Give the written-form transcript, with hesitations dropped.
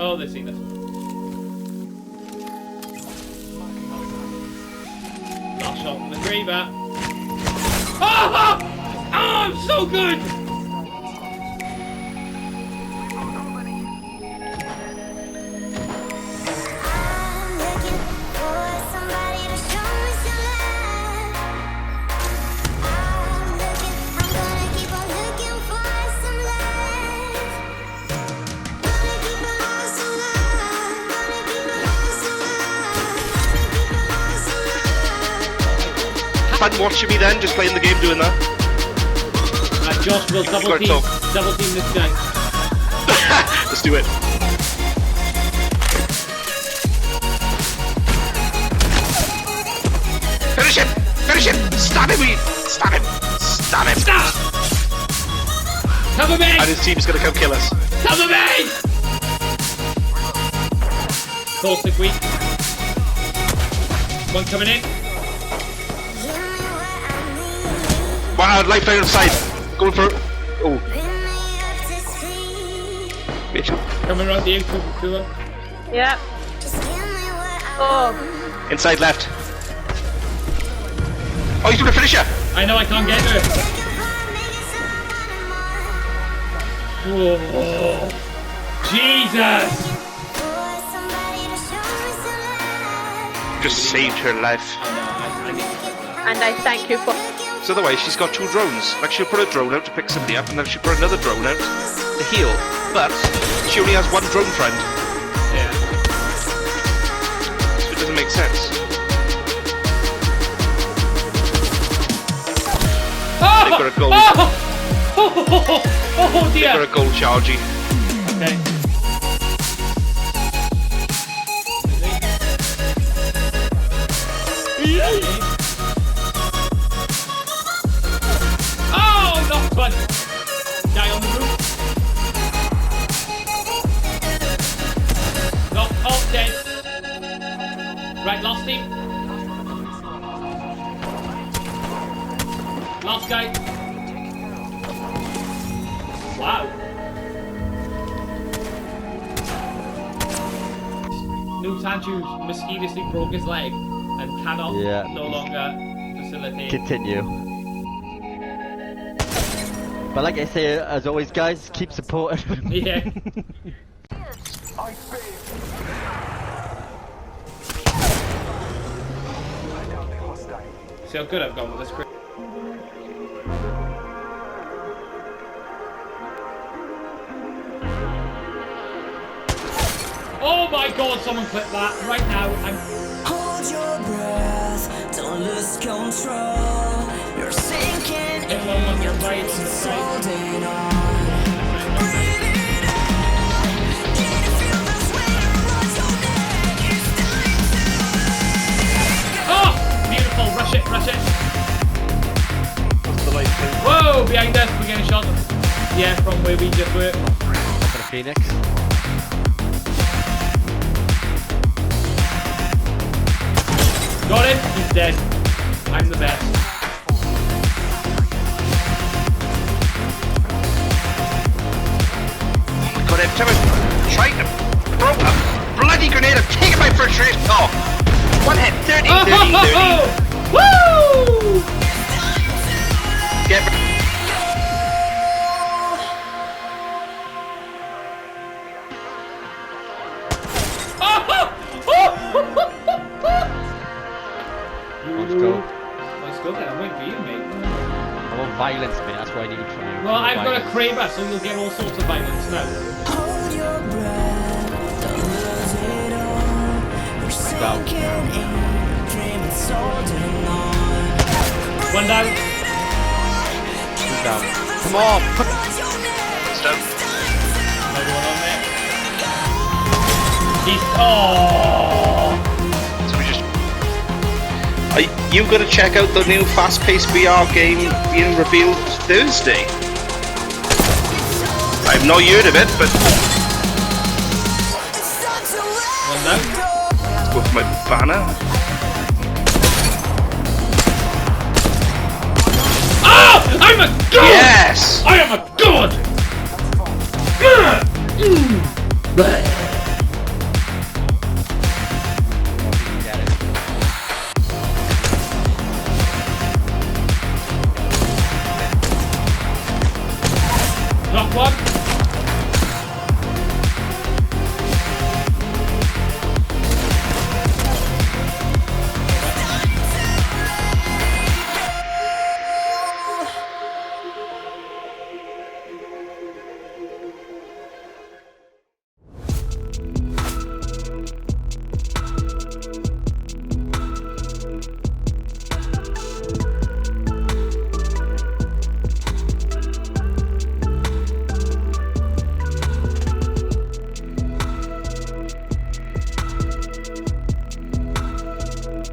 Oh, they've seen us. Last shot from the Graver. Oh! Oh, I'm so good! Fun watching me then, just playing the game doing that. Josh will double team this guy. Let's do it. Finish him! Finish him! Stab him! Stab him! Stab him! Stop! Cover me! And his team's gonna come kill us. Cover me! Caustic weak. One coming in. Wow, life down side. Going for. Oh. Bitch. Coming around the cooler. Yeah. Oh. Inside left. Oh, he's doing a finisher. I know I can't get her. Whoa. Jesus! Just saved her life. And I thank you for. So otherwise she's got 2 drones. Like she'll put a drone out to pick somebody up and then she'll put another drone out to heal. But she only has 1 drone friend. Yeah. So it doesn't make sense. Oh! They've got a gold. Oh dear! They've got a gold chargy. Okay. Oh, not fun! Guy on the roof. Not all dead. Right, last team. Last guy. Wow. New Tanju mysteriously broke his leg and cannot no longer facilitate. Continue. But like I say, as always, guys, keep supporting. Yeah. See how good I've gone with this. Oh my god, someone clip that right now. Hold your breath, don't lose control. You're sinking in, your brain's holding on. Breathe it out. Can you feel the sweat around your neck? It's time to Oh! Beautiful, rush it, rush it. What's the light thing? Whoa, behind us, we're getting shot. Yeah, from where we just were. For the Phoenix. Got him, he's dead. I'm the best. God, every time I try to throw a bloody grenade, I'm taking my first shot. Oh! 1 hit, 30, 30, 30. Woo! Get Let's go. Let's go then, I'm waiting for you, mate. I want violence, mate. That's what I need from you. Well, I've got a Kraber, so you'll get all sorts of violence now. hold your breath, don't lose it all. You're sinking in, dream it's holding on. One down. Who's down? Come on! Stone. Another one on there. He's... Oh! So we just... You've got to check out the new fast-paced VR game being revealed Thursday. I've not heard of it, but... One down. Let's go for my banner. Oh! I'm a god! Yes! I am a god! One